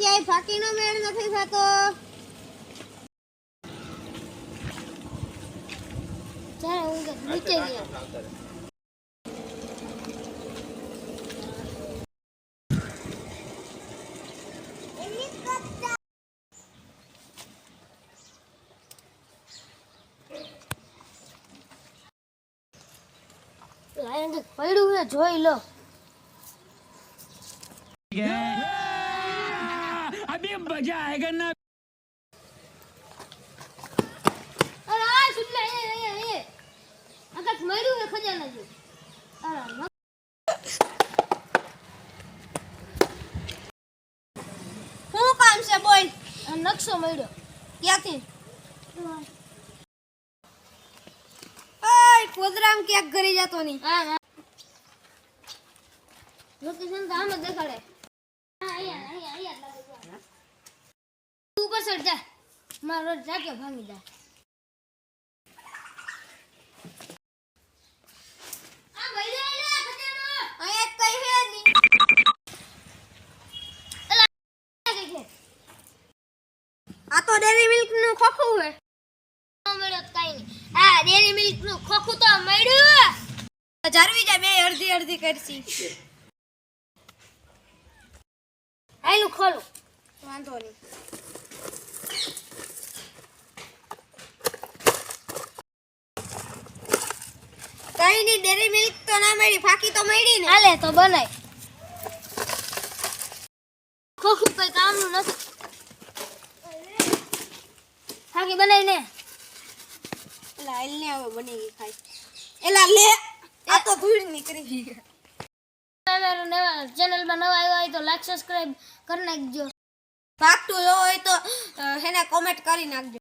ક્યાંય ફાકીનો મેળ નથી થતો. ચાલ હું નીચે ગયા. લાયન પડ્યું હે જોઈ લો. अभी मजा आएगा ना. અરે આ સુટલા એ આકાશ મળ્યું હે ખજાના જો. અરે શું કામ છે બોલ? નકશો મળ્યો. ક્યાંથી? ઓય પોદરામ ક્યાંક ઘરે જતો નહીં. હા લોકેશન તો આમ જ દેખાડે. હા અહીંયા લાગે છે. તું ઉપર ચડ જા. મારો જાકે ભાંગી જાય. આ ભાઈ લે ખજાનો. અહીંયા કઈ હે નહીં. આ તો ડેરી મિલ્ક નું ખોખું હે. મળ્યો કઈ નહીં. આ ડેરી મિલ્ક નું ખોખું તો મળ્યું. જારવી જા બે અડધી અડધી કરસી. આયલું ખોલું. વાંધો નહીં. કઈ નહીં ડેરી મિલ્ક તો ના મળી ફાકી તો મળી ને. હાલે તો બનાય. ખોખું કઈ કામનું નથી. ફાકી બનાવી ને. એલા આઈલ ને હવે બની ગઈ ખાઈ. એલા લે આ તો ધૂળ નીકળી ગઈ. અમારું નવા ચેનલમાં નવા આવ્યા હોય તો લાઈક સબસ્ક્રાઇબ કરી નાખજો. ભાગતું હોય તો હેને કોમેન્ટ કરી નાખજો.